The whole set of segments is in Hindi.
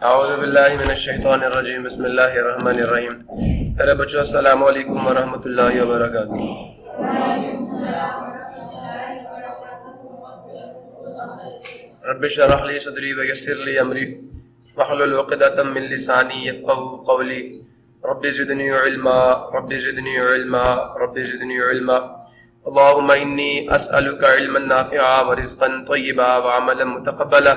औज़ुबिल्लाहि मिनश्शैतानिर्रजीम बिस्मिल्लाहिर्रहमानिर्रहीम। अरे बच्चों, अस्सलामु अलैकुम वरहमतुल्लाहि वबरकातुहू। रब्बि इश्रह ली सदरी वयस्सिर ली अमरी वहलुल उक़दतम मिन लिसानी यफ़क़हू क़ौली। Rabbi ज़िदनी इल्मा rabbi ज़िदनी इल्मा rabbi ज़िदनी इल्मा। अल्लाहुम्मा इन्नी अस्अलुका इल्मन नाफ़िअ व रिज़्क़न तय्यबा व अमलन मुतक़ब्बला।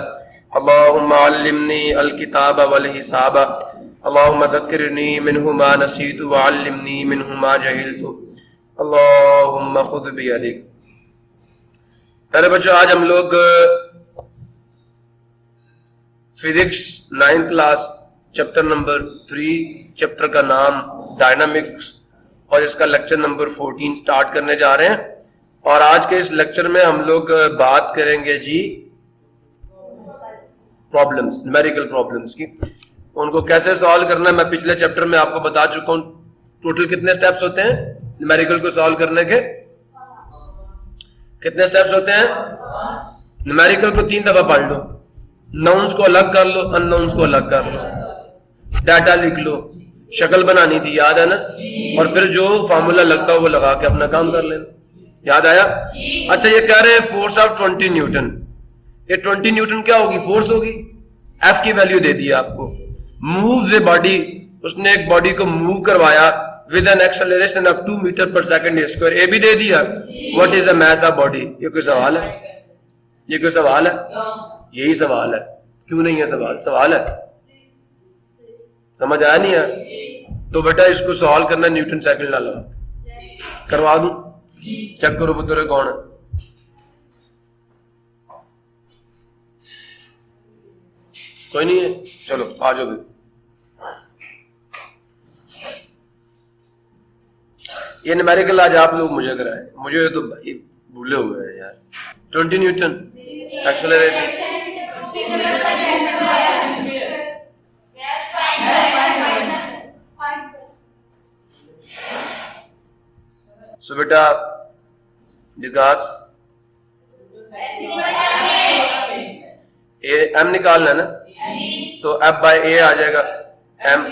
अल्लाहुम्मा अल्लिमनी अल-किताब वल हिसाब। अल्लाहुम्मा ज़क्किरनी मिन्हु मा नसीतु व अल्लिमनी मिन्हु मा जहिलतु। अल्लाहुम्मा खुज़ बियदिक। प्यारे बच्चों, आज हम लोग physics 9th class chapter number 3, chapter का नाम डायनामिक्स, और इसका लेक्चर नंबर 14 स्टार्ट करने जा रहे हैं। और आज के इस लेक्चर में हम लोग बात करेंगे जी प्रॉब्लम्स, न्यूमेरिकल प्रॉब्लम्स की। उनको कैसे सॉल्व करना है मैं पिछले चैप्टर में आपको बता चुका हूं। टोटल कितने स्टेप्स होते हैं न्यूमेरिकल को सॉल्व करने के? कितने स्टेप्स होते हैं? न्यूमेरिकल को 3 दफा पढ़ लो, नाउन्स को अलग कर लो, अननाउन्स को अलग कर लो, डाटा लिख लो, शक्ल बनानी थी, याद है ना? और फिर जो फार्मूला लगता है वो लगा के अपना काम कर लेना। याद आया? अच्छा, ये कह रहे हैं फोर्स ऑफ 20 न्यूटन। ये 20 न्यूटन क्या होगी? फोर्स होगी। एफ की वैल्यू दे दी आपको। मूव्स ए बॉडी, उसने एक बॉडी को मूव करवाया with an acceleration of 2 metre पर सेकंड स्क्वायर। ए भी दे दिया। What is the mass of body? ये कोई सवाल है? ये कोई सवाल है? यही सवाल है। क्यों नहीं है सवाल? सवाल है। समझ आया नहीं है? तो बेटा इसको सॉल्व करना न्यूटन साइकिल ना लगा करवा दूं। चेक करो पुत्र कौन है। कोई नहीं है? चलो आ जाओ भी। ये न्यूमेरिकल आज आप लोग मुझे कराए, मुझे तो भाई भूले हुए हैं यार। 20 न्यूटन एक्सेलरेशन। सो बेटा विकास ए एम निकालना है ना, तो एफ बाय ए आ जाएगा। एम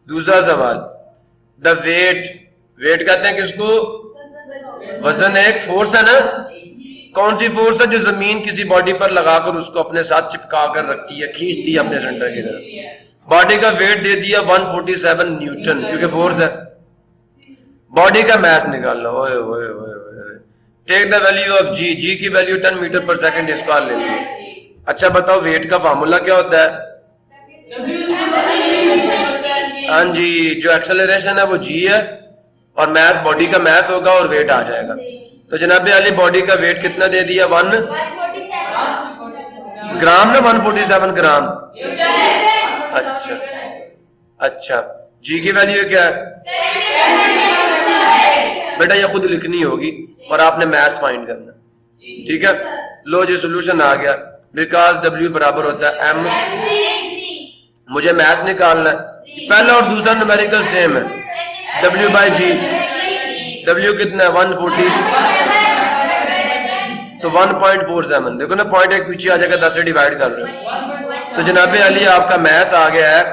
दूसरा सवाल, द वेट। वेट कहते हैं किसको? वजन एक फोर्स है ना। कौन सी फोर्स है जो जमीन किसी बॉडी पर लगाकर उसको अपने साथ चिपका कर रखती है, खींचती है अपने सेंटर की तरफ? बॉडी का वेट दे दिया 147 न्यूटन, क्योंकि फोर्स है। बॉडी का मास निकालना। ओए ओए ओए ओए। टेक द वैल्यू ऑफ जी। जी की वैल्यू 10 मीटर पर सेकंड स्क्वायर ले ली। अच्छा बताओ वेट का फार्मूला क्या होता है? हाँ जी, जो एक्सेलरेशन है वो जी है, और मास बॉडी का मास होगा और वेट आ जाएगा। तो जनाबे अली बॉडी का वेट कितना दे दिया? 147 ग्राम ना, 147 ग्राम। अच्छा अच्छा, जी की वैल्यू क्या है? बेटा ये खुद लिखनी होगी और आपने मैथ्स फाइंड करना। ठीक है, लो जी सोल्यूशन आ गया। बिकॉज डब्ल्यू बराबर होता है एम। मुझे मैथ्स निकालना है। पहला और दूसरा न्यूमेरिकल सेम है। W by G. डब्ल्यू कितना है? 140। तो 1.47। देखो ना, पॉइंट एक पीछे आ जाएगा, 10 से डिवाइड कर रहे हो। तो जनाबे अली आपका मैथ्स आ गया है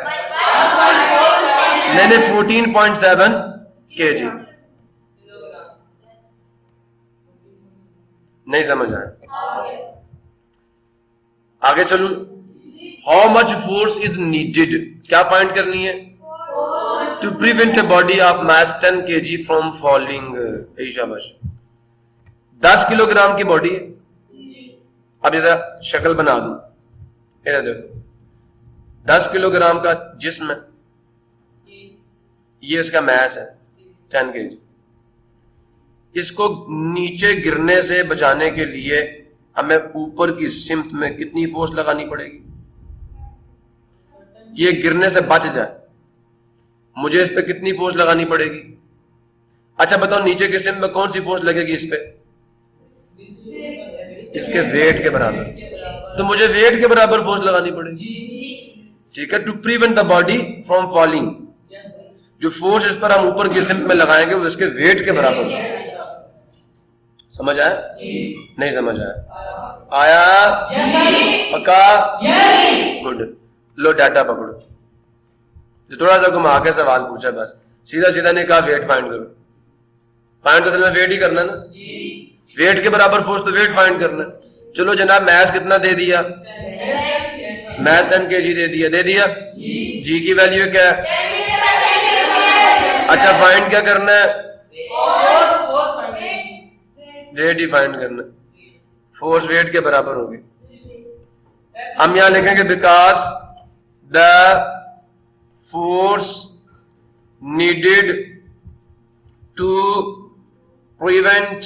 मैंने 14.7 kg। नहीं समझ आया? आगे चलूं। How much force is needed? क्या फाइंड करनी है? To prevent a body of mass 10 kg from falling. शाबाश। 10 किलोग्राम की बॉडी है। अब जरा शक्ल बना दूं। ये देखो 10 किलोग्राम का जिस्म है, ये इसका मास है 10 kg। इसको नीचे गिरने से बचाने के लिए हमें ऊपर की सिमत में कितनी फोर्स लगानी पड़ेगी? ये गिरने से बच जाए, मुझे इस पे कितनी फोर्स लगानी पड़ेगी? अच्छा बताओ नीचे के सिमत में कौन सी फोर्स लगेगी इस पे? इसके वेट के बराबर। तो मुझे वेट के बराबर फोर्स लगानी पड़ेगी। ठीक है, to prevent the body from falling. जो फोर्स इस पर हम ऊपर की सिम्प में लगाएंगे वो इसके वेट के बराबर होगा। समझ आया? नहीं समझ आया? आया? पक्का? गुड। लो डाटा पकड़ो। जो थोड़ा सा घुमा के सवाल पूछा, बस सीधा सीधा नहीं कहा वेट फाइंड करो। फाइंड तो असल में वेट ही करना ना, वेट के बराबर फोर्स तो वेट फाइंड करना। चलो जनाब, मैथ कितना दे दिया? मैथ 10 kg दे दिया। जी की वैल्यू क्या है? अच्छा, फाइंड क्या करना है? वेट ही फाइंड करना। फोर्स वेट के बराबर होगी। हम यहां लिखेंगे because the force needed to prevent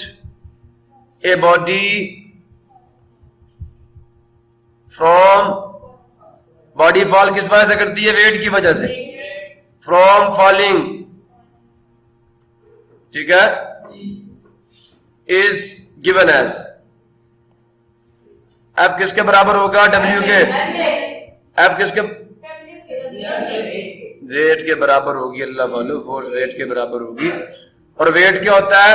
a body from, body fall किस वजह से करती है? वेट की वजह से, फ्रॉम फॉलिंग, ठीक है, इज गिवन एज एफ किसके बराबर होगा? डब्ल्यू के। एफ किसके? वेट के बराबर होगी। अल्लाह वालों, फोर्स वेट के बराबर होगी। और वेट क्या होता है?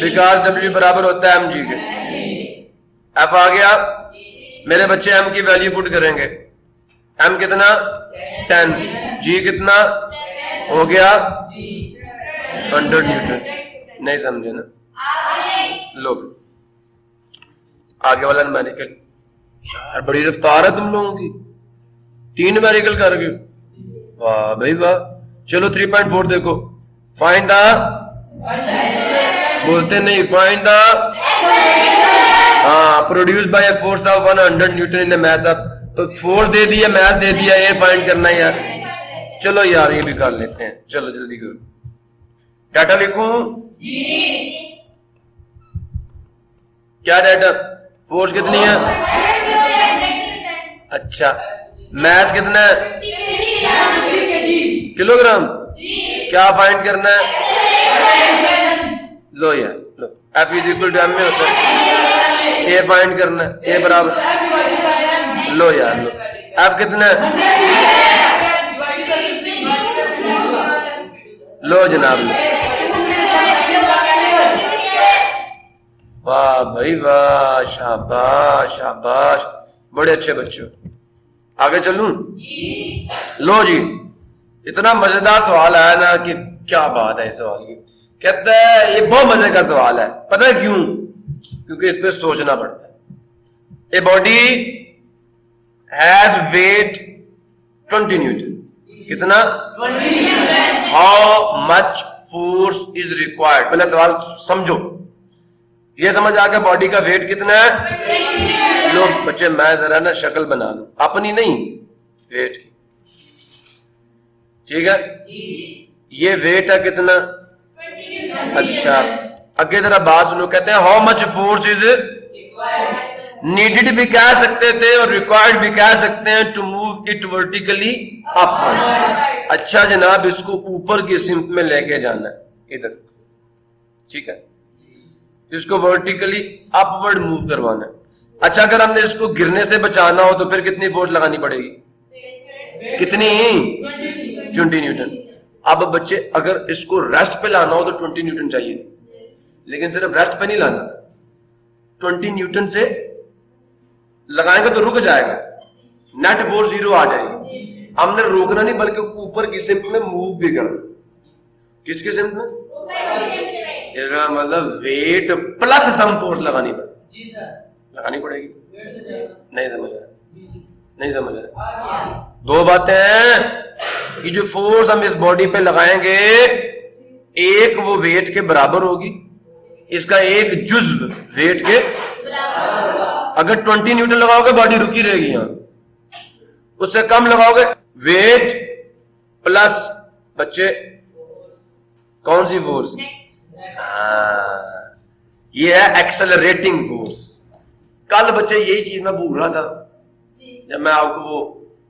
बिकॉज डब्ल्यू बराबर होता है mg के। एफ आ गया। मेरे बच्चे एम की वैल्यू पुट करेंगे। एम कितना? 10। जी कितना हो गया? 100 न्यूटन। नहीं समझे ना? लो आगे वाला न्यूमेरिकल। यार बड़ी रफ्तार है तुम लोगों की, 3 न्यूमेरिकल कर गए। वाह भाई वाह। चलो 3.4 देखो। फाइंड द, बोलते नहीं, find the produce by a force of 100 Newton in math of, तो फोर्स दे दिया, मैथ दे दिया, ये फाइंड करना है यार। चलो यार ये भी कर लेते हैं। चलो जल्दी करो। डाटा लिखूं? क्या डाटा? फोर्स कितनी है? अच्छा, मैथ कितना है? किलोग्राम। क्या फाइंड करना है? लो यार लो, F is equal to M में होता है। ए फाइंड करना है, ए बराबर, लो यार लो, एफ कितना है? लो जनाब लो। वाह भाई वाह, शाबाश शाबाश, बड़े अच्छे बच्चों। आगे चलूं? लो जी, इतना मजेदार सवाल आया ना कि क्या बात है इस सवाल की। कहता है ये बहुत मजे का सवाल है। पता है क्यों? क्योंकि इस पे सोचना पड़ता है। A body has weight 20 newton. कितना? 20 newton. How much force is required? पहले सवाल समझो। ये समझ आ गया बॉडी का वेट कितना है? लो बच्चे, मैं जरा ना शक्ल बना लूं, अपनी नहीं, वेट की। ठीक है, ये वेट है कितना? अच्छा, आगे जरा बात सुनो। कहते हैं how much force is needed भी कह सकते थे और रिक्वायर्ड भी कह सकते हैं to move it vertically upward. अच्छा जनाब, इसको ऊपर की सिम्त में लेके जाना है इधर, ठीक है, इसको वर्टिकली अपवर्ड मूव करवाना है। अच्छा, अगर हमने इसको गिरने से बचाना हो तो फिर कितनी फोर्स लगानी पड़ेगी? कितनी? 20 न्यूटन। अब बच्चे, अगर इसको रेस्ट पे लाना हो तो 20 न्यूटन चाहिए, लेकिन सिर्फ रेस्ट पे नहीं लाना। 20 न्यूटन से लगाएंगे तो रुक जाएगा, नेट फोर्स 0 आ जाएगी। हमने रोकना नहीं बल्कि ऊपर की सिम्प में मूव भी करना। किसके सिम्प में? इसका मतलब वेट प्लस सम फोर्स लगानी पड़ेगी। लगानी पड़ेगी। नहीं समझ आया? नहीं समझ आया? दो बातें हैं कि जो फोर्स हम इस बॉडी पे लगाएंगे, एक वो वेट के बराबर होगी, इसका एक जुज्व वेट के, अगर 20 न्यूटन लगाओगे बॉडी रुकी रहेगी यहां, उससे कम लगाओगे वेट प्लस बच्चे कौन सी फोर्स? ये है एक्सेलरेटिंग फोर्स। कल बच्चे यही चीज मैं भूल रहा था जब मैं आपको वो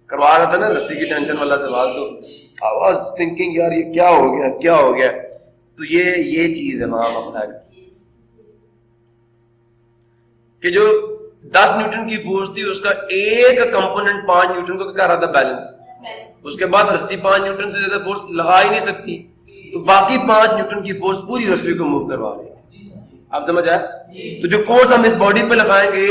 करवा रहा था ना रस्सी की टेंशन वाला सवाल, तो आई वाज थिंकिंग यार ये क्या हो गया क्या हो गया। तो ये चीज है वहां अपना कि जो 10 न्यूटन की फोर्स थी उसका एक कंपोनेंट 5 न्यूटन को क्या रहा था? बैलेंस। उसके बाद रस्सी 5 न्यूटन से ज्यादा फोर्स लगा ही नहीं सकती, तो बाकी 5 न्यूटन की फोर्स पूरी रस्सी को मूव करवा रही है। आप समझ आए? तो जो फोर्स हम इस बॉडी पे लगाएंगे,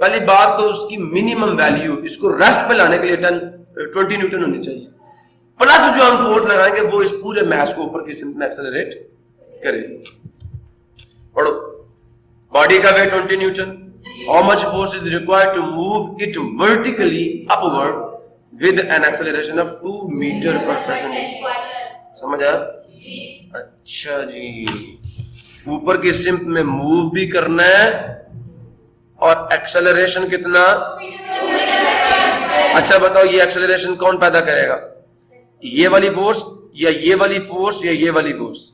पहली बात तो उसकी मिनिमम वैल्यू, इसको रेस्ट पे लाने के लिए 20 न्यूटन होनी चाहिए, प्लस जो हम फोर्स लगाएंगे वो इस पूरे मैस को ऊपर की स्ट्रेंथ में एक्सेलरेट करेगी। पढ़ो, बॉडी का weight 20 newton, how much force is required to move it vertically upward with an acceleration of 2 metre पर सेकंड। समझ आया? अच्छा जी, ऊपर की स्ट्रेंथ में मूव भी करना है और एक्सेलरेशन कितना? अच्छा बताओ, ये एक्सेलरेशन कौन पैदा करेगा? ये वाली फोर्स या ये वाली फोर्स या ये वाली फोर्स?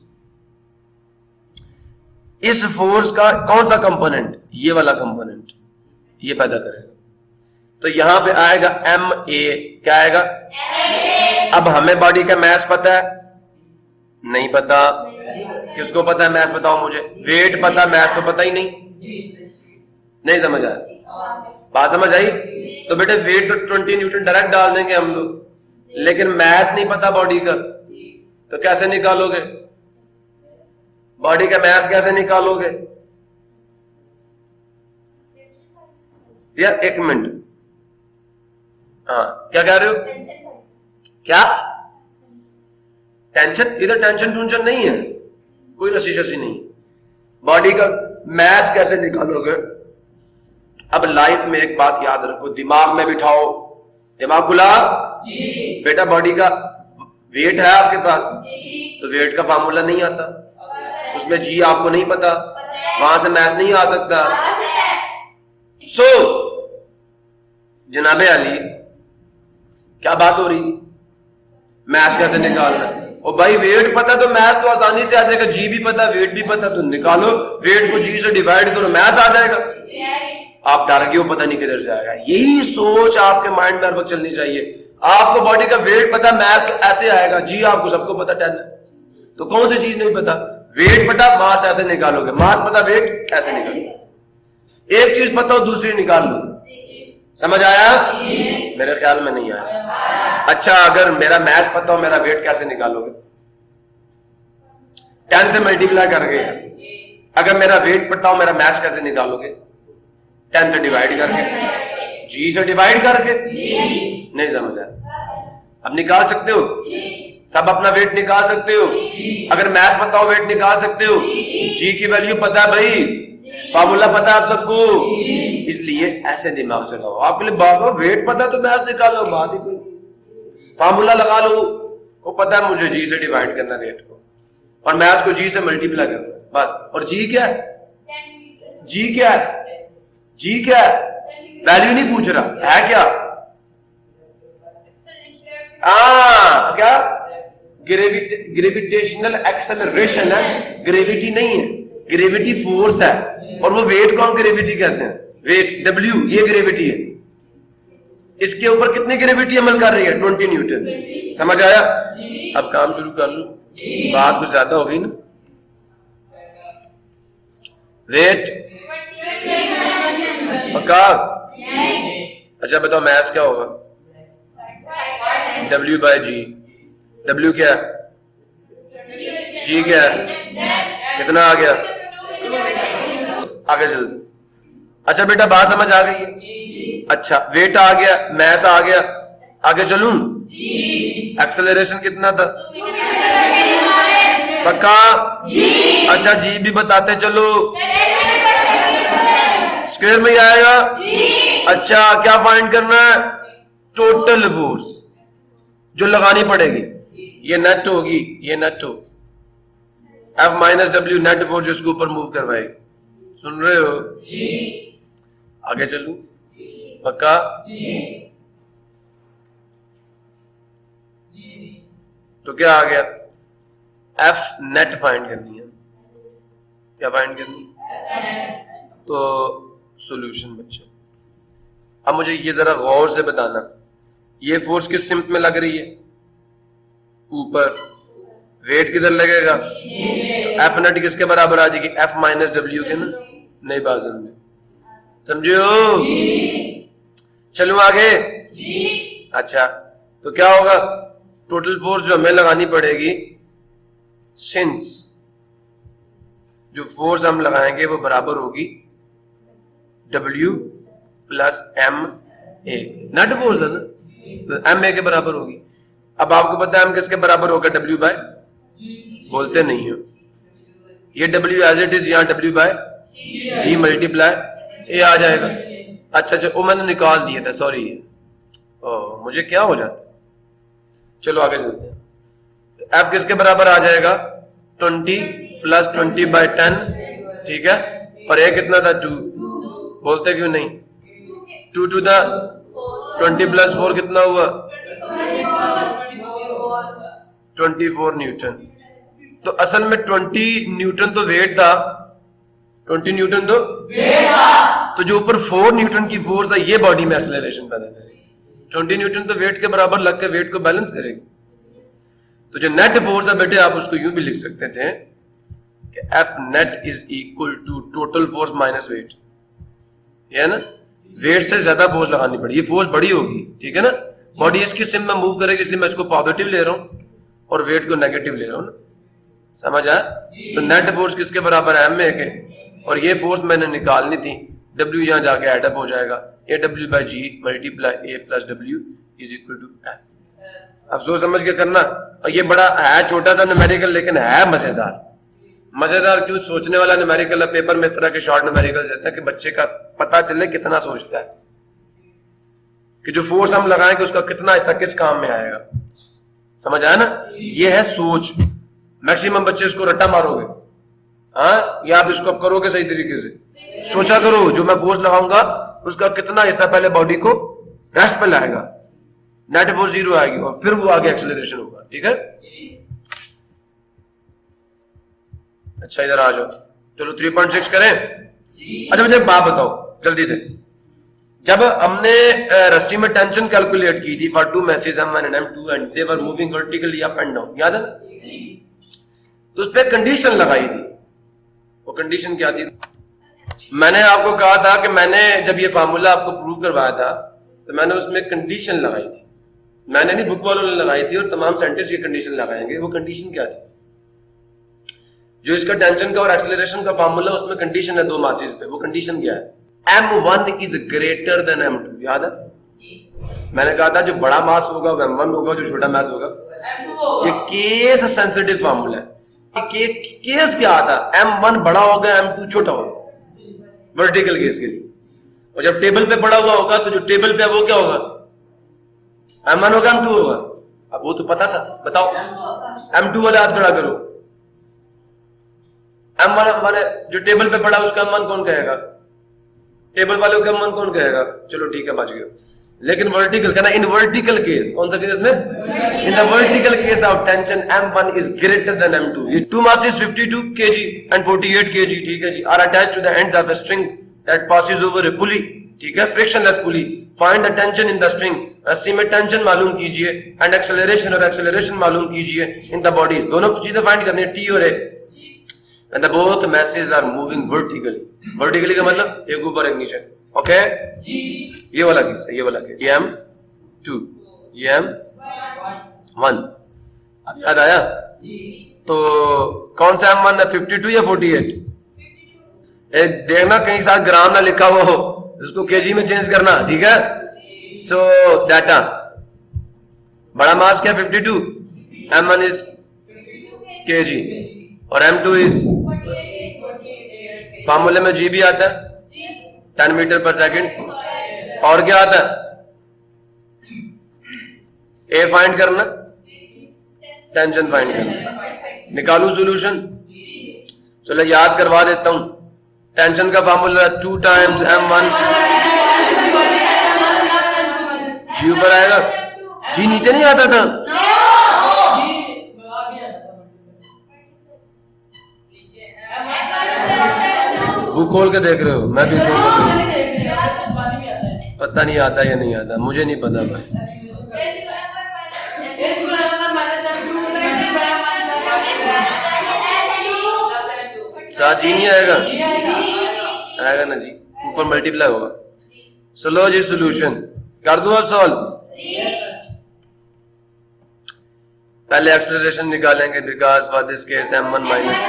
इस फोर्स का कौन सा कंपोनेंट? ये वाला कंपोनेंट ये पैदा करेगा। तो यहां पे आएगा एम ए, क्या आएगा? अब हमें बॉडी का मास पता है? नहीं पता। किसको पता है मास? बताओ मुझे। वेट पता, मास तो पता ही नहीं। नहीं समझ आया? बात समझ आई? तो बेटे वेट तो 20 न्यूटन डायरेक्ट डाल देंगे हम लोग, लेकिन मास नहीं पता बॉडी का, तो कैसे निकालोगे? बॉडी का मास कैसे निकालोगे? या एक मिनट, हाँ क्या कह रहे हो? क्या टेंशन? इधर टेंशन टूंशन नहीं है, कोई रस्सी शस्सी नहीं। बॉडी का मास कैसे निकालोगे? अब लाइफ में एक बात याद रखो, दिमाग में बिठाओ, दिमाग खुला बेटा। बॉडी का वेट है आपके पास, तो वेट का फार्मूला नहीं आता, उसमें जी आपको नहीं पता, वहां से मैच नहीं आ सकता। सो जनाबे अली, क्या बात हो रही थी? मैच कैसे निकालना? और भाई वेट पता तो मैच तो आसानी से आ जाएगा, जी भी पता, वेट भी पता, तो निकालो, वेट को जी से डिवाइड करो, मैच आ जाएगा। आप डर गए हो, पता नहीं किधर से आएगा। यही सोच आपके माइंड में हर वक्त चलनी चाहिए। आपको बॉडी का वेट पता, मैथ तो ऐसे आएगा, जी आपको सबको पता 10 है, तो कौन सी चीज नहीं पता? वेट पता, मास ऐसे निकालोगे, मास पता, वेट ऐसे निकालोगे। एक चीज पता हो दूसरी निकाल लो। समझ आया? मेरे ख्याल में नहीं आया। अच्छा, अगर मेरा मैथ पता हो, मेरा वेट कैसे निकालोगे? 10 से मल्टीप्लाई करके। अगर मेरा वेट पता हो, मेरा मैथ कैसे निकालोगे? 10 से डिवाइड करके, जी से डिवाइड करके। नहीं समझ आया? अब निकाल सकते हो, सब अपना वेट निकाल सकते हो। अगर मैथ्स पता हो, वेट निकाल सकते हो। जी की वैल्यू पता है भाई, फार्मूला पता है आप सबको, इसलिए ऐसे दिमाग चलाओ। आपके लिए बात हो, वेट पता तो मैथ्स निकालो, बात ही कोई। फार्मूला लगा लो, वो पता है मुझे जी से डिवाइड करना वेट को, और मैथ्स को जी से मल्टीप्लाई करना, बस। और जी क्या है? जी क्या है? जी क्या है? वैल्यू नहीं पूछ रहा है, क्या? क्या? ग्रेविटेशनल एक्सेलरेशन है, ग्रेविटी नहीं है, ग्रेविटी फोर्स है। और वो वेट को हम ग्रेविटी कहते हैं, वेट डब्ल्यू, ये ग्रेविटी है। इसके ऊपर कितनी ग्रेविटी अमल कर रही है? 20 न्यूटन। समझ आया? अब काम शुरू कर लो, बात कुछ ज्यादा हो गई ना। वेट पक्का? अच्छा बताओ, मैथ्स क्या होगा? W बाय जी। W क्या है? G क्या है? कितना आ गया? आगे चल। अच्छा बेटा, बात समझ आ गई है? अच्छा, वेट आ गया, मैथ आ गया, आगे चलूं? एक्सेलरेशन कितना था? पक्का? अच्छा, जी भी बताते चलो, स्क्वायर में ही आएगा। अच्छा, क्या फाइंड करना है? टोटल फोर्स जो लगानी पड़ेगी, ये नेट होगी, ये नेट हो, F minus W net force जिसके ऊपर मूव करवाएगी। सुन रहे हो? आगे चलूं? पक्का? तो क्या आ गया? F नेट फाइंड करनी है। क्या फाइंड करनी? तो सॉल्यूशन बच्चों, अब मुझे ये जरा गौर से बताना, ये फोर्स किस सिमत में लग रही है? ऊपर। वेट किधर लगेगा? एफ नेट किसके बराबर आ जाएगी? एफ माइनस डब्ल्यू के ना। नहीं बात समझे? समझे हो? चलो आगे। अच्छा, तो क्या होगा, टोटल फोर्स जो हमें लगानी पड़ेगी, सिंस जो फोर्स हम लगाएंगे वो बराबर होगी W plus M A, net force है ना, तो M A के बराबर होगी। अब आपको पता है M किसके बराबर होगा, W बाय, बोलते नहीं हो, ये W एज इट इज, यहाँ W by G multiply A आ जाएगा। अच्छा वो मैंने निकाल दिया था, सॉरी, मुझे क्या हो जाता। चलो आगे चलते हैं। तो F किसके बराबर आ जाएगा, 20 प्लस 20 बाय 10, ठीक है, और A कितना था, 2, बोलते क्यों नहीं, 2 टू द 20 प्लस 4 कितना हुआ, 24 न्यूटन। तो असल में 20 न्यूटन तो वेट था, 20 न्यूटन तो वेट था, तो जो ऊपर 4 न्यूटन की फोर्स है ये बॉडी में एक्सेलरेशन पैदा करेगी। 20 न्यूटन तो वेट के बराबर लग के वेट को बैलेंस करेगी। तो जो नेट फोर्स है बेटे, आप उसको यूं भी लिख सकते थे कि F net is equal to total force minus weight, ये है ना, वेट से ज्यादा फोर्स लगानी पड़ी, ये फोर्स बड़ी होगी, ठीक है ना, बॉडी इसकी सिम में मूव करेगी, इसलिए मैं इसको पॉजिटिव ले रहा हूं और वेट को नेगेटिव ले रहा हूं ना, समझ आया। तो नेट फोर्स किसके बराबर है, M A के, और ये फोर्स मैंने निकालनी थी, W यहां जाके एडअप हो जाएगा, ये W by G multiply A plus W is equal to F। अब सोच समझ के करना, और ये बड़ा है छोटा सा न्यूमेरिकल, लेकिन है मजेदार। मजेदार क्यों, सोचने वाला न्यूमेरिकल है, पेपर में इस तरह के शॉर्ट न्यूमेरिकल देते हैं कि बच्चे का पता चले कितना सोचता है, कि जो फोर्स हम लगाएंगे उसका कितना हिस्सा किस काम में आएगा, समझ आया ना। ये है सोच। मैक्सिमम बच्चे इसको रट्टा मारोगे, हाँ, या आप इसको करोगे सही तरीके से, सोचा करो जो मैं फोर्स लगाऊंगा उसका कितना हिस्सा पहले बॉडी को रेस्ट पे लाएगा, नेट फोर्स 0 आएगी और फिर वो आगे एक्सेलरेशन होगा, ठीक है। अच्छा इधर आ जाओ, चलो 3.6 करें। अच्छा मुझे एक बात बताओ जल्दी से, जब हमने रस्सी में टेंशन कैलकुलेट की थी for 2 message M1 and M2 and they were moving vertically up and down, याद है, तो उस पर कंडीशन लगाई थी। वो कंडीशन क्या थी, मैंने आपको कहा था कि मैंने जब ये फार्मूला आपको प्रूव करवाया था तो मैंने उसमें कंडीशन लगाई थी, मैंने नहीं, बुक वालों ने लगाई थी, और तमाम साइंटिस्ट ये कंडीशन लगाएंगे। वो कंडीशन क्या थी, जो इसका टेंशन का और एक्सेलरेशन का फार्मूला, उसमें कंडीशन है 2 मासेस पे। वो कंडीशन क्या है, M1 is greater than M2, याद है, मैंने कहा था जो बड़ा मास होगा वो M1 होगा, जो छोटा मास होगा ये केस सेंसिटिव फार्मूला है। ये केस क्या आता है, M1 बड़ा होगा M2 छोटा होगा, वर्टिकल केस के लिए। और जब टेबल पे पड़ा हुआ होगा तो जो टेबल पे है वो क्या होगा, M1 होगा M2 होगा। अब वो तो पता था, बताओ M2 वाले हाथ खड़ा करो, M1 वाले जो टेबल पे पड़ा उसका M1 कौन कहेगा, टेबल वाले का M1 कौन कहेगा, चलो ठीक है बच गए। लेकिन वर्टिकल कहना, इन वर्टिकल केस, कौन सा केस में, in the vertical case of tension M1 is greater than M2। ये 2 masses 52 kg एंड 48 kg, ठीक है जी, are attached to the ends of a string that passes over a pulley, ठीक है, frictionless pulley. Find the tension in the string, रस्सी में टेंशन मालूम कीजिए, एंड एक्सेलरेशन और एक्सेलरेशन मालूम कीजिए इन द बॉडी। दोनों चीजें फाइंड करनी है, T और A, and the both masses are moving vertically। vertically का मतलब एक ऊपर एक नीचे, ओके जी। ये वाला केस है, ये वाला केस, ये M2, ये M1, अब याद आया। तो कौन सा M1 है, 52 या 48? देखना कहीं साथ ग्राम ना लिखा हुआ हो, उसको केजी में चेंज करना, ठीक है। सो डाटा, बड़ा मास क्या 52, M1 इज kg और M2 इज, फार्मूले में G भी आता है 10 मीटर पर सेकंड, और क्या आता है, A फाइंड करना, टेंशन फाइंड करना। निकालू सॉल्यूशन, चलो याद करवा देता हूं। टेंशन का फार्मूला 2 टाइम्स M1, G ऊपर आएगा, G नीचे नहीं आता था, वो खोल के देख रहे हो, मैं भी पता नहीं आता या नहीं आता, मुझे नहीं पता बस। साथ जी नहीं आएगा, आएगा ना जी, ऊपर मल्टीप्लाई होगा। चलो जी सॉल्यूशन कर दूं अब सॉल्व, पहले एक्सेलरेशन निकालेंगे because for this case m1 minus,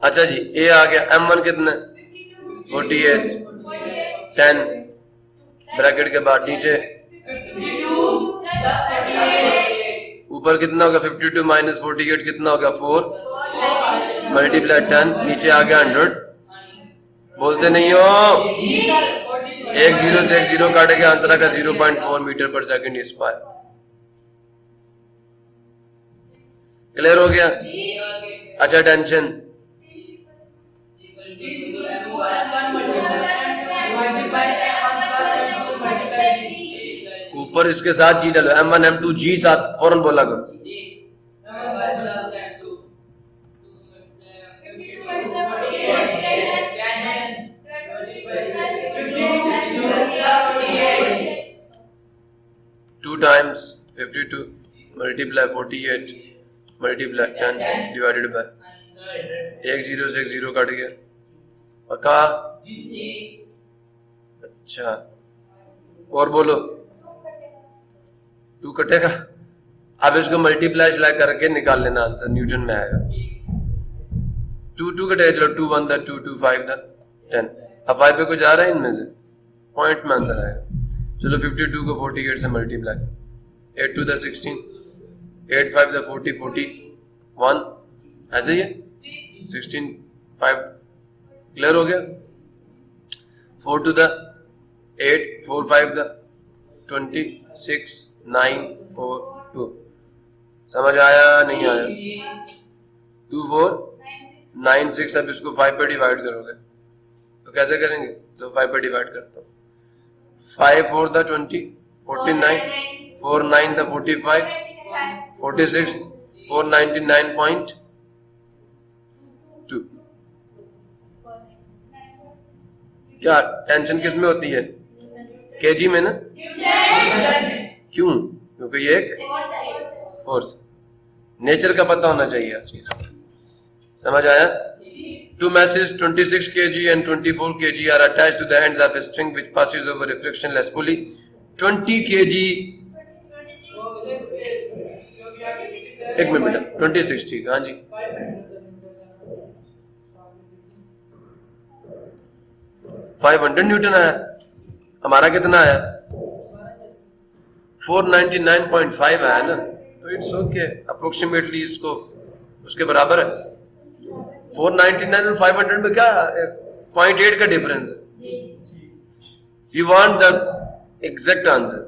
अच्छा जी ए आ गया, m1 कितना 48, 10 ब्रैकेट के बाद नीचे ऊपर कितना होगा 52 माइनस 48 कितना होगा 4 मल्टीप्लाई 10, नीचे आ गया 100, बोलते नहीं हो, एक जीरो से एक जीरो काटेंगे, आंसर का 0.4 मीटर पर सेकंड स्क्वायर। क्लियर हो गया? अच्छा टेंशन, ऊपर इसके साथ जी डालो, m1 m2 जी साथ फौरन बोला करो। Two times 52 multiply 48 multiply 10 divided by, एक जीरो से एक जीरो कट गया, पक्का? अच्छा और बोलो, 2 कटेगा, अब इसको मल्टीप्लाई करके निकाल लेना, आंसर न्यूटन में आएगा। 2 कटेगा, चलो 2 1 2 2 5 10, अब 5 पे कुछ आ रहा है इनमें से, पॉइंट में आंसर आएगा। चलो 52 को 48 से मल्टीप्लाई, 8 2 16, 8 5 40 41, ऐसे ही है 16 5, क्लियर हो गया? 4 2 8 4 5 26 9 4 2, समझ आया नहीं आया? 2 4 9 6, अब इसको 5 पे डिवाइड करोगे तो कैसे करेंगे? तो 5 पे डिवाइड करता हूँ, 5 4 20 49, 4 9 45 46, 499.2। क्या टेंशन किस में होती है? केजी में ना, क्यों? क्योंकि ये एक फोर्स, नेचर का पता होना चाहिए हर चीज, समझ आया? Two masses 26 kg and 24 kg are attached to the ends of a string which passes over a frictionless pulley. 20 kg, एक मिनट बेटा, 26 ठीक, हाँ जी, 500 न्यूटन आया, हमारा कितना आया? 499.5 आया ना, तो इट्स ओके, अप्रोक्सीमेटली इसको उसके बराबर है। 499 और 500 में क्या 0.8 का डिफरेंस है। You want the exact answer.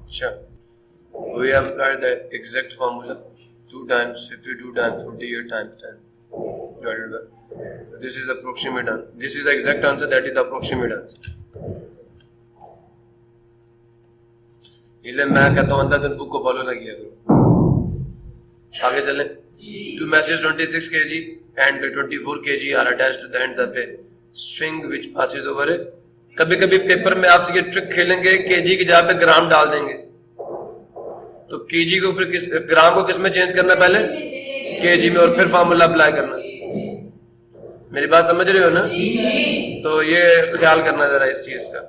अच्छा, we have got the exact formula, 2 times 52 times 48 times 10 divided by, this is approximate answer, this is the exact answer, that is the approximate answer। इसलिए मैं कहता हूँ अंदर बुक को फॉलो ना किया करो। आगे चलें। Two masses 26 kg and 24 kg are attached to the ends of a string which passes over a, कभी कभी पेपर में आपसे ये ट्रिक खेलेंगे, केजी की जगह पे ग्राम डाल देंगे, तो केजी को फिर किस ग्राम को किस में चेंज करना? पहले केजी में, और फिर फार्मूला अप्लाई करना। मेरी बात समझ रहे हो ना? तो ये ख्याल करना जरा इस चीज का।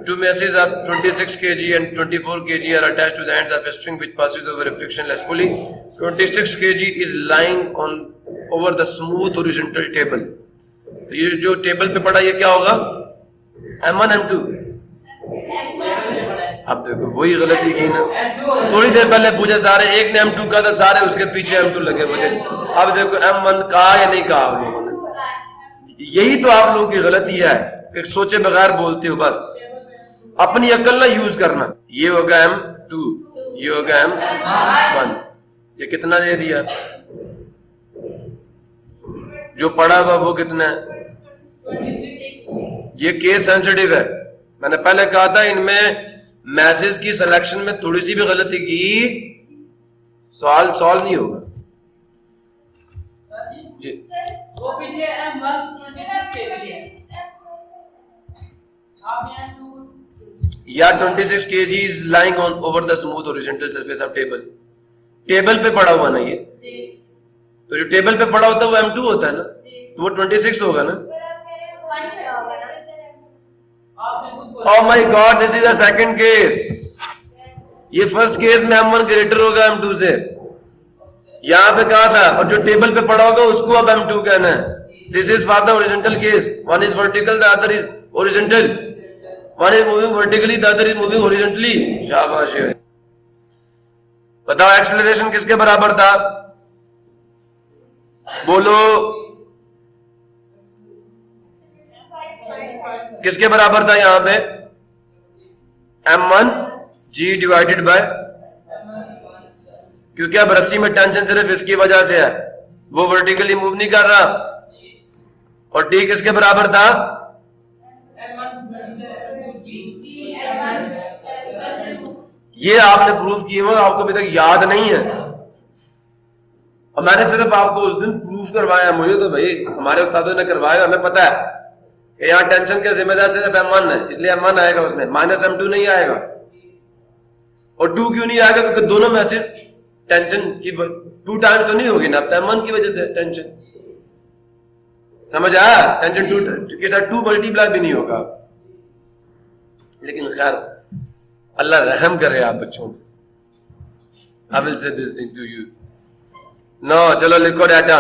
Two masses of 26 kg and 24 kg are attached to the ends of a string which passes over a frictionless pulley. 26 kg is lying on over the smooth horizontal table. तो ये जो टेबल पे पड़ा ये क्या होगा? M1 M2। अब देखो वही गलती की ना, थोड़ी देर पहले पूछा सारे, एक ने M2 कहा था, सारे उसके पीछे M2 लगे हुए थे। अब देखो M1 कहा या नहीं कहा आप लोगों ने? यही तो आप लोगों की गलती है कि सोचे बगैर बोलते हो, बस अपनी अकल ना यूज करना। ये होगा M2, ये होगा M1, ये कितना दे दिया? जो पड़ा हुआ वो कितना है? ये केस सेंसिटिव है, मैंने पहले कहा था इनमें मैसेज की सिलेक्शन में थोड़ी सी भी गलती की सवाल सॉल्व नहीं होगा। जी वो पीछे M1 26 के लिए आप यहाँ 2 या 26 kg is lying on over the smooth horizontal surface of table। Table पे पड़ा हुआ ना ये, तो जो टेबल पे पड़ा होता है वो M2 होता है ना, तो वो 26 होगा ना। आपने खुद बोला। Oh my God, this is the second case. ये फर्स्ट केस में M1 ग्रेटर होगा M2 से, यहां पे कहा था, और जो टेबल पे पड़ा होगा उसको अब M2 कहना है. This is for the horizontal case. One is vertical, the other is horizontal. One is moving vertically, the other is moving horizontally. शाबाश. बताओ एक्सेलरेशन किसके बराबर था? बोलो, किसके बराबर था यहां पे? M1 G डिवाइडेड बाय, क्योंकि अब रस्सी में टेंशन सिर्फ इसकी वजह से है, वो वर्टिकली मूव नहीं कर रहा. और T किसके बराबर था? ये आपने प्रूफ किए हुए, आपको अभी तक याद नहीं है, और मैंने सिर्फ आपको उस दिन प्रूफ करवाया. मुझे तो भाई हमारे उस्तादों ने करवाया, हमें पता है कि यहाँ टेंशन के जिम्मेदार सिर्फ M1 है, इसलिए M1 आएगा, उसमें माइनस M2 नहीं आएगा. और 2 क्यों नहीं आएगा? क्योंकि दोनों में से टेंशन की 2 टाइम्स तो नहीं होगी ना, M1 की वजह से टेंशन. समझ आया? टेंशन 2 के साथ 2 मल्टीप्लाई भी नहीं होगा. लेकिन खैर, अल्लाह रहम करे आप बच्चों पे. I will say this thing to you. No, चलो लिखो डाटा.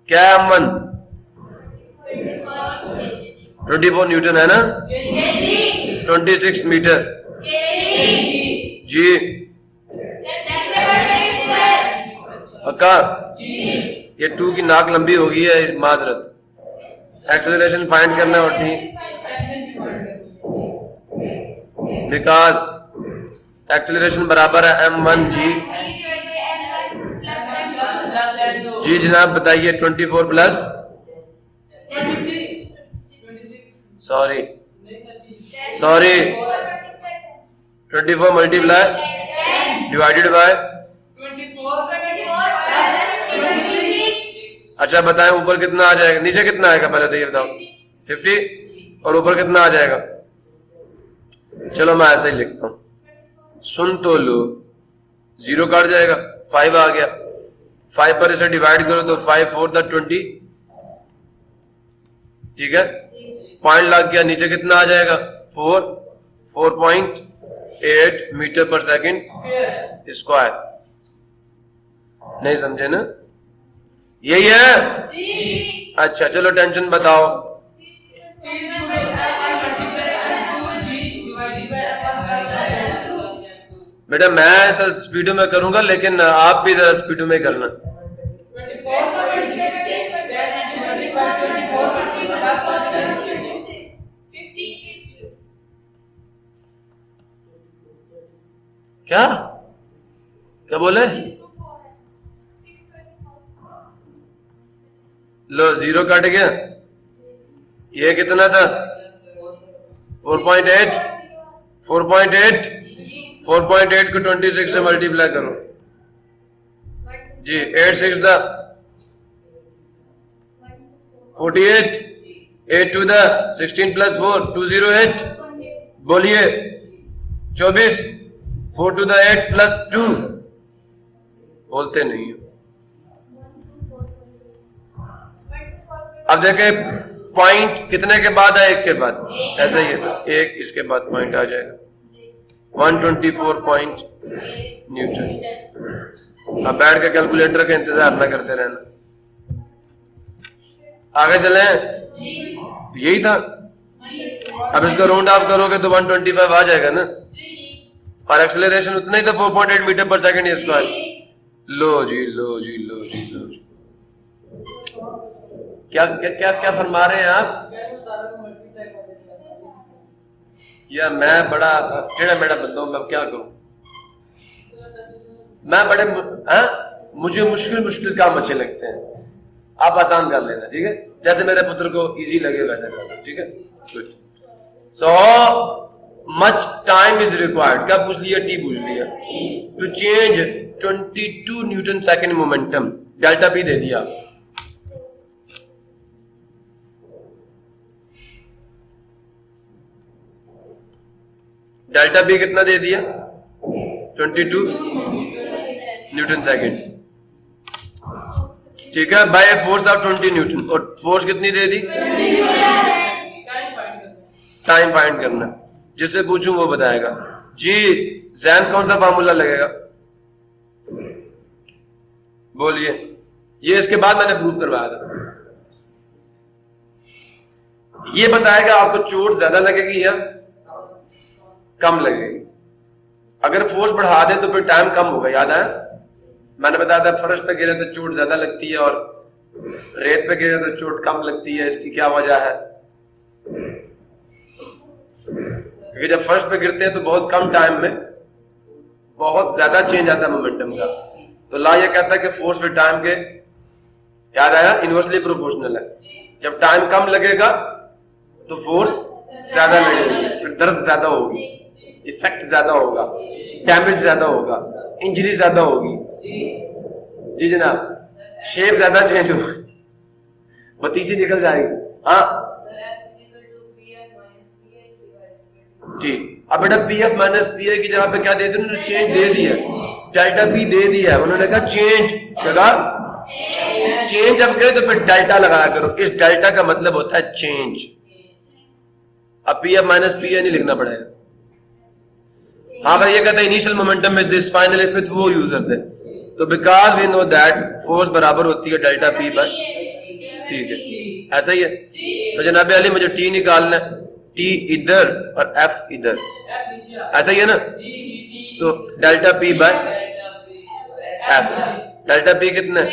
क्या है M1? 24 न्यूटन है ना? 26 मीटर. जी पक्का? ये 2 की नाक लंबी हो गई है, माजरत. एक्सेलरेशन फाइंड करना है और ठीक, बिकॉज एक्सेलरेशन बराबर है M1 G. जी जनाब बताइए. 24 plus, sorry 24 multiply divided by. अच्छा बताएं ऊपर कितना आ जाएगा, नीचे कितना आएगा पहले तो ये बताओ. 50, और ऊपर कितना आ जाएगा? चलो मैं ऐसे ही लिखता हूं, सुन तो लो. 0 काट जाएगा, 5 आ गया. 5 पर इसे डिवाइड करो तो 5 4 द 20. ठीक है, पॉइंट लग गया. नीचे कितना आ जाएगा? 4.8 मीटर पर सेकंड स्क्वायर. नहीं समझे ना? यही है. अच्छा चलो टेंशन बताओ. बेटा मैं तो स्पीडो में करूंगा, लेकिन आप भी जरा स्पीडो में करना. क्या क्या बोले? लो 0 कट गया. ये कितना था? 4.8. 4.8 को 26 से मल्टीप्लाई करो जी. 8 6 द 48. 8 2 the 16 plus 4 208. बोलिए 24. 4 to the 8 प्लस 2. बोलते नहीं हो. अब देखे पॉइंट कितने के बाद है? 1 के बाद. ऐसा ही है, 1 इसके बाद पॉइंट आ जाएगा. 124 पॉइंट न्यूटन. अब बैठ के कैलकुलेटर का इंतजार ना करते रहना. आगे चले. यही था. अब इसको राउंड ऑफ करोगे तो 125 आ जाएगा ना, और एक्सेलरेशन उतना ही था 4.8 मीटर पर सेकंड स्क्वायर. लो जी लो जी लो जी लो जी. क्या क्या क्या क्या फरमा रहे हैं आप? यार मैं बड़ा टेढ़ा मेढ़ा बंदा हूं, मैं क्या करूं? मैं बड़े मुझे मुश्किल काम अच्छे लगते हैं. आप आसान कर लेना, ठीक है? जैसे मेरे पुत्र को इजी लगे वैसे कर लो, ठीक है? Good. So much time is required. क्या पूछ लिया? टी पूछ लिया. To change 22 newton second momentum. Delta P दे दिया. डेल्टा पी कितना दे दिया? 22 न्यूटन सेकेंड. ठीक है, बाय फोर्स ऑफ 20 न्यूटन. और फोर्स कितनी दे दी? टाइम फाइंड करना है। जिससे पूछूं वो बताएगा। जी जैन कौन सा फार्मूला लगेगा? बोलिए। ये इसके बाद मैंने प्रूव करवाया था। ये बताएगा आपको चोट ज्यादा लगेगी या कम लगेगी। अगर फोर्स बढ़ा दे तो फिर टाइम कम होगा। याद है मैंने बताया था फर्श पे गिरे तो चोट ज्यादा लगती है और रेत पे गिरे तो चोट कम लगती है। इसकी क्या वजह है? क्योंकि जब फर्श पे गिरते हैं तो बहुत कम टाइम में बहुत ज्यादा चेंज आता है मोमेंटम का। तो ला ये कहता है कि फोर्स विद टाइम के, याद आया, इनवर्सली प्रोपोर्शनल है। जब टाइम कम लगेगा तो फोर्स ज्यादा लगेगी, फिर दर्द ज्यादा होगी, इफेक्ट ज्यादा होगा, डैमेज ज्यादा होगा, इंजरी ज्यादा होगी। जी जनाब, शेप ज्यादा चेंज होगी, बत्तीसी निकल जाएगी। हाँ ठीक। अब बेटा पी एफ माइनस पी ए की जगह पे क्या दे दिया उन्होंने? चेंज दे दिया, डेल्टा पी दे दिया है। उन्होंने कहा चेंज जगह चेंज जब करे तो फिर डेल्टा लगाया करो। इस डेल्टा का मतलब होता है चेंज। अब P F minus P A नहीं लिखना पड़ेगा। हाँ भाई, ये कहता है इनिशियल मोमेंटम में दिस फाइनल इफेक्ट वो यूज करते हैं। तो because we know that force बराबर होती है डेल्टा पी बाय, ठीक है, ऐसा ही है। तो जनाब अली मुझे टी निकालना है, टी इधर और एफ इधर, ऐसा ही है ना। तो delta P by F, delta P कितना है?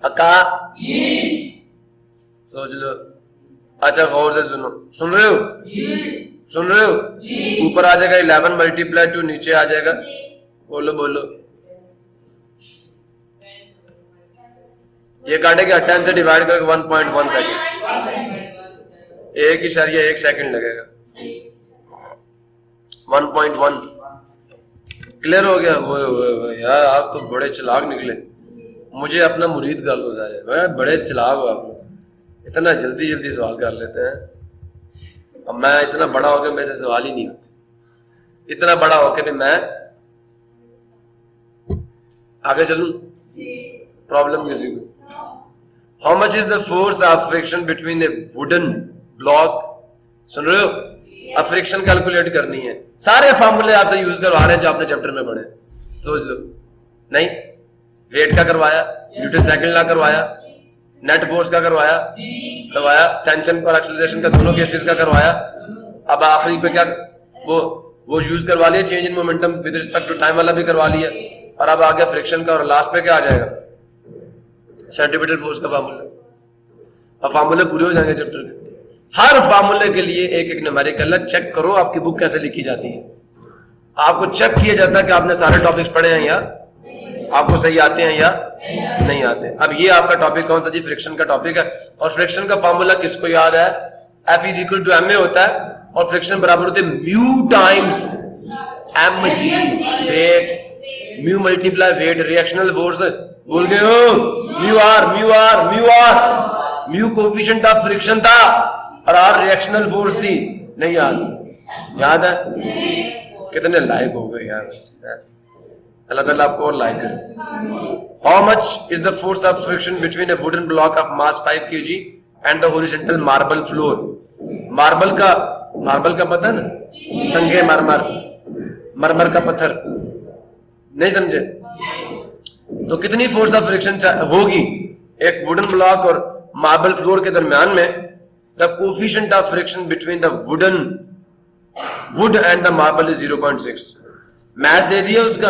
अका सोच लो। अच्छा गौर से सुनो, सुन रहे हो? सुन रहे हो? ऊपर आ जाएगा 11 मल्टीप्लाई 2, नीचे आ जाएगा, बोलो बोलो, ये काटेगा 10 से डिवाइड करके 1.1 सेकेंड, 1 सेकेंड लगेगा। 1.1 क्लियर हो गया? वो यार आप तो बड़े चालाक निकले। मुझे अपना मुरीद गाल हो जाए, मैं बड़े चालाक हो आप लोग, इतना जल्दी जल्दी सवाल कर लेते हैं। अब मैं इतना बड़ा होकर मेरे से सवाल ही नहीं होते, इतना बड़ा होकर भी मैं आगे चलूं, प्रॉब्लम किसी को। How much is the force of friction between a wooden block? सुन रहे हो? अब फ्रिक्शन कैलकुलेट करनी है। सारे फॉर्मूले आपसे यूज करवा रहे हैं जो आपने चैप्टर में पढ़े, सोच लो। नहीं, वेट का करवाया, न्यूटन सेकंड लॉ करवाया, नेट फोर्स का करवाया, टेंशन और एक्सेलरेशन का दोनों केसेस का करवाया। अब आखिरी पे क्या वो यूज करवा लिया, change in momentum with respect to time वाला भी करवा लिया। और अब आ गया फ्रिक्शन का, और लास्ट पे क्या आ जाएगा? सेंटीमीटर फोर्स का फार्मूला। अब फार्मूले पूरे हो जाएंगे चैप्टर के। हर फार्मूले के लिए एक एक न्यूमेरिकल है। चेक करो आपकी बुक कैसे लिखी जाती है। आपको चेक किया जाता है कि आपने सारे टॉपिक्स पढ़े हैं या आपको सही आते हैं या नहीं आते। अब ये आपका टॉपिक कौन सा जी? फ्रिक्शन का टॉपिक है। और फ्रिक्शन का फार्मूला किसको याद है? F is equal to ma होता है, और फ्रिक्शन बराबर होते हैं mu times mg, weight, mu multiply weight, reactional force भूल गए हो? Mu R, mu coefficient of friction था और आर रिएक्शनल फोर्स थी। नहीं याद है? कितने लायक हो गए यार, अल्लाह ताला आपको और लाइक करे। How much is the force of friction between a wooden block of mass 5 kg and the horizontal marble floor? Marble का पता ना, संगे मरमर का पत्थर, नहीं समझे? तो कितनी फोर्स ऑफ फ्रिक्शन होगी एक वुडन ब्लॉक और मार्बल फ्लोर के दरमियान में? The coefficient of friction between the wood and the marble is 0.6। Match दे दिया उसका।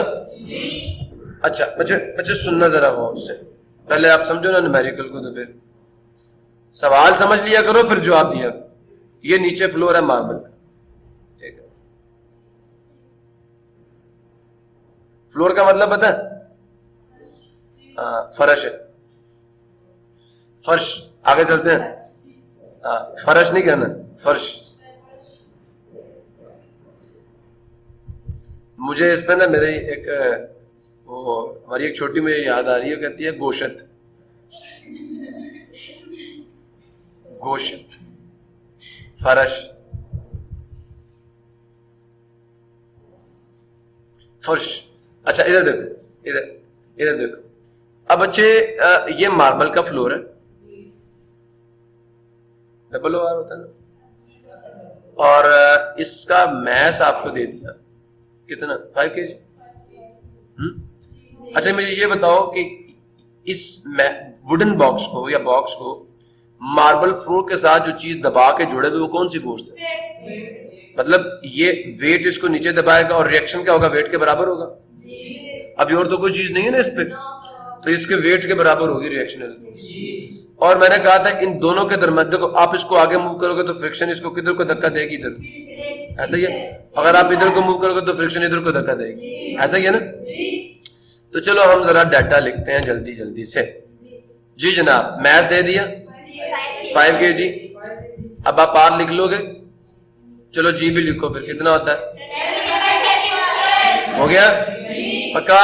अच्छा बच्चे सुनना जरा वो उससे पहले आप समझो ना न्यूमेरिकल को, तो फिर सवाल समझ लिया करो फिर जवाब दिया। ये नीचे फ्लोर है मार्बल, ठीक है? फ्लोर का मतलब पता है? फर्श है, फर्श। आगे चलते हैं। फर्श नहीं कहना, फर्श। मुझे इस पे ना मेरे एक वो हमारी एक छोटी मुझे याद आ रही है, कहती है गोशत, फर्श, फर्श। अच्छा इधर देखो, इधर देखो। अब बच्चे ये मार्बल का फ्लोर है, डबल ओ आर होता है ना। और इसका मैस आपको दे दिया कितना 5 kg। अच्छा मुझे ये बताओ कि इस वुडन बॉक्स को या बॉक्स को मार्बल फ्लोर के साथ जो चीज दबा के जुड़े हुए वो कौन सी फोर्स है? मतलब ये वेट इसको नीचे दबाएगा और रिएक्शन क्या होगा? वेट के बराबर होगा। अभी और तो कोई चीज नहीं है ना इस पे, तो इसके वेट के बराबर होगी रिएक्शन। और मैंने कहा था इन दोनों के दरमियान देखो, आप इसको आगे मूव करोगे तो फ्रिक्शन इसको किधर को धक्का देगी? इधर। ऐसा ही है। अगर आप इधर को मूव करोगे तो फ्रिक्शन इधर को धक्का देगी। ऐसा ही है ना। तो चलो हम जरा डाटा लिखते हैं जल्दी जल्दी से। जी जनाब, मैथ दे दिया 5 kg। अब आप आर लिख लोगे। चलो जी भी लिखो, फिर कितना होता है? हो गया पक्का?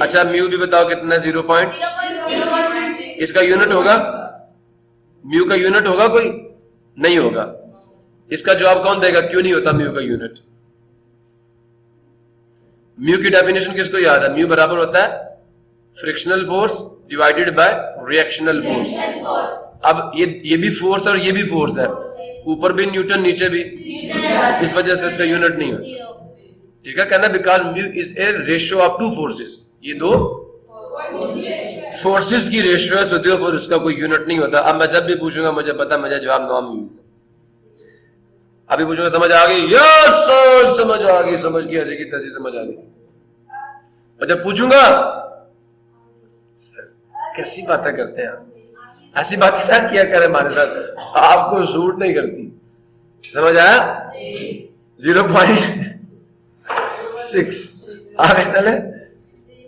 अच्छा म्यू भी बताओ कितना? 0. इसका यूनिट होगा? म्यू का यूनिट होगा कोई? नहीं होगा। इसका जवाब कौन देगा? क्यों नहीं होता म्यू का यूनिट? म्यू की डेफिनेशन किसको याद है? म्यू बराबर होता है frictional force divided by reactional force. अब ये भी फोर्स और ये भी फोर्स है, ऊपर भी न्यूटन नीचे भी, इस वजह से इसका यूनिट नहीं होता। ठीक है कहना, because mu is a ratio of 2 forces. ये 2 फोर्सेस की रेशियो है, सोचिए, और इसका कोई यूनिट नहीं होता। अब मैं जब भी पूछूंगा मुझे पता, मुझे जवाब 9 म्यू। अभी पूछूंगा समझ आ गई? यस सर समझ आ गई, समझ की ऐसी की तैसी समझ आ गई। और जब पूछूंगा कैसी बातें करते हैं आप, ऐसी बातें क्या किया करें हमारे साथ, आपको सूट नहीं करती। समझ आया? 0.6 आगे चले।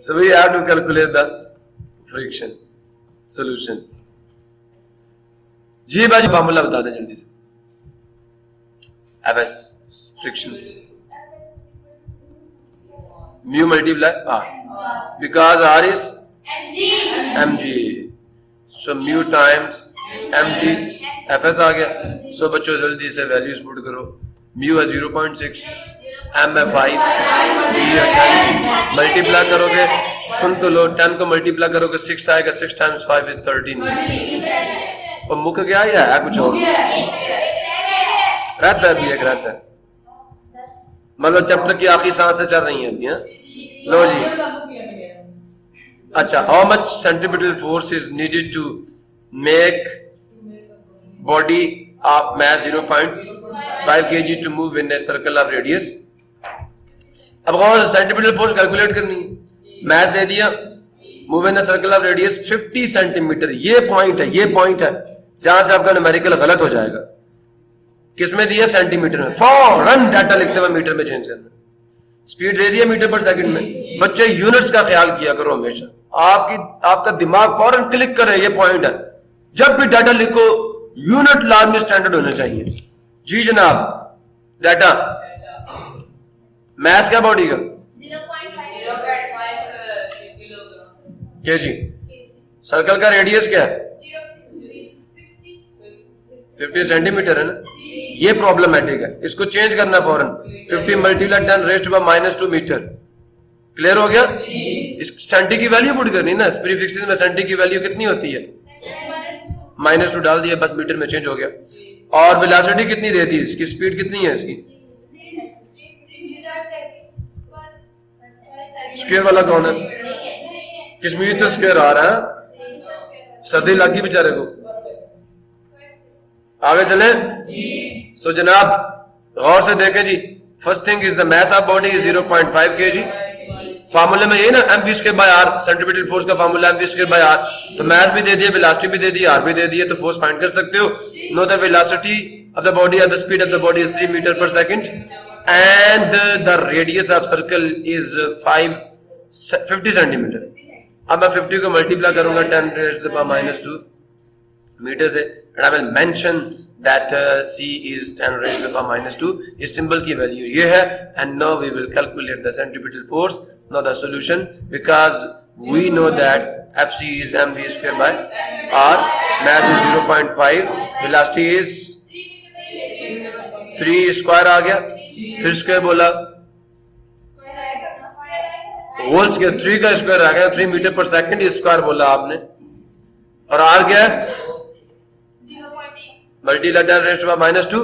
So we have to calculate the friction solution। जी भाई फार्मूला बता दें जल्दी से। Fs friction mu multiply R, because R is mg, so mu times mg Fs आ गया। so बच्चों जल्दी से वैल्यूज पुट करो। mu है 0.6, m है 5, g है 10। मल्टीप्लाई करोगे, सुन तो लो, 10 को मल्टीप्लाई करोगे 6 आएगा, 6 times 5 is 13। और मुक गया या है कुछ और? रहता है भी एक रहता है, मतलब चैप्टर की आखिरी सांसें चल रही हैं अभी। लो जी, अच्छा, how much centripetal force is needed to make body of mass 0.5 kg to move in a circle of radius. अब सेंट्रीपिटल फोर्स कैलकुलेट करनी है। मास दे दिया, move in a circle of radius 50 centimetre. ये पॉइंट है, ये पॉइंट है जहां से आपका न्यूमेरिकल गलत हो जाएगा। किसमें दिया? सेंटीमीटर में। फौरन डाटा लिखते हुए मीटर में चेंज करना। स्पीड दे दिया मीटर पर सेकंड में। बच्चे यूनिट्स का ख्याल किया करो हमेशा, आपका दिमाग फौरन क्लिक करे, ये पॉइंट है। जब भी डाटा लिखो यूनिट लाजमी स्टैंडर्ड होने चाहिए। जी जनाब, डाटा मैस क्या बॉडी का? 0.5 kg। सर्कल का रेडियस क्या है? 50 सेंटीमीटर है ना। ये प्रॉब्लमेटिक है, इसको चेंज करना फौरन। 50 multiply 10 raised to -2 metre. Clear हो गया? इस सेंटी की वैल्यू पुट करनी ना। प्रीफिक्सेस में सेंटी की वैल्यू कितनी होती है? -2 डाल दिया, बस मीटर में चेंज हो गया। और वेलोसिटी कितनी दे दी? इसकी स्पीड कितनी है इसकी? स्क्वायर वाला कौन है? कश्मीर से स्क्वायर आ रहा है, सर्दी लगी बेचारे को। आगे चले। सो जनाब गौर से देखें जी। First thing is the mass of body is 0.5 kg। फार्मूले में ये ना mv²/r, सेंट्रीपिटल फोर्स का फार्मूला mv²/r। तो मास भी दे दिया, वेलोसिटी भी दे दी, r भी दे दिया, तो फोर्स फाइंड कर सकते हो। Know the velocity of the body at the speed of the body is 3 metre पर second and the radius of circle is 50 centimetre. अब मैं 50 को मल्टीप्लाई करूंगा 10⁻⁻² मीटर से, and I will mention that c is 10⁻⁻²। इस सिंबल की वैल्यू ये है। and now we will calculate the centripetal force, now the solution, because we know that fc is mv²/r, mass is 0.5, velocity is 3 square आ गया, फिर स्क्वायर बोला, होल स्क्वायर 3 का स्क्वायर आ गया, 3 मीटर पर सेकंड स्क्वायर बोला आपने। और आर क्या है? Multiply 10 raise to power -2।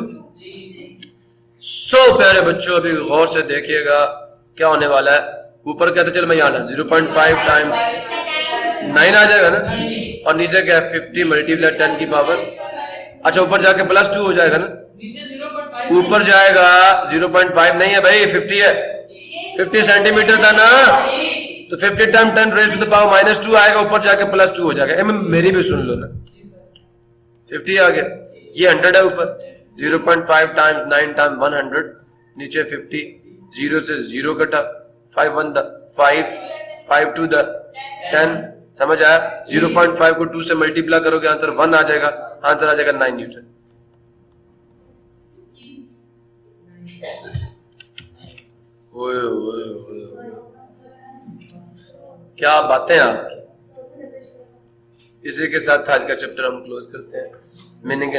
So प्यारे बच्चों अभी गौर से देखिएगा क्या होने वाला है। ऊपर कहते चल मैं यहाँ 0.5 टाइम्स 9 आ जाएगा ना, और नीचे क्या है 50 मल्टीप्लाई 10 की पावर। अच्छा ऊपर जाके +2 हो जाएगा ना, नीचे 0.5 ऊपर जाएगा 0.5 नहीं है भाई 50 है, 50 सेंटीमीटर था ना, तो 50 time 10 raise to the power -2 आएगा, ऊपर जाके +2 हो जाएगा। मेरी भी सुन लो ना, 50 आ गया, ये 100 है ऊपर, 0.5 टाइम्स 9 टाइम 100, नीचे 50, 0 से 0 कटा, 5 1 द 5, 5 2 द 10, समझ आया। 0.5 को 2 से मल्टीप्लाई करोगे आंसर 1 आ जाएगा, आंसर आ जाएगा 9 न्यूटन। ओए ओए ओए, क्या बातें आपकी। इसी के साथ आज का चैप्टर हम क्लोज करते हैं, मिलेंगे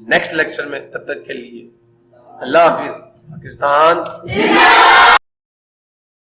नेक्स्ट लेक्चर में, तब तक के लिए अल्लाह हाफिज। पाकिस्तान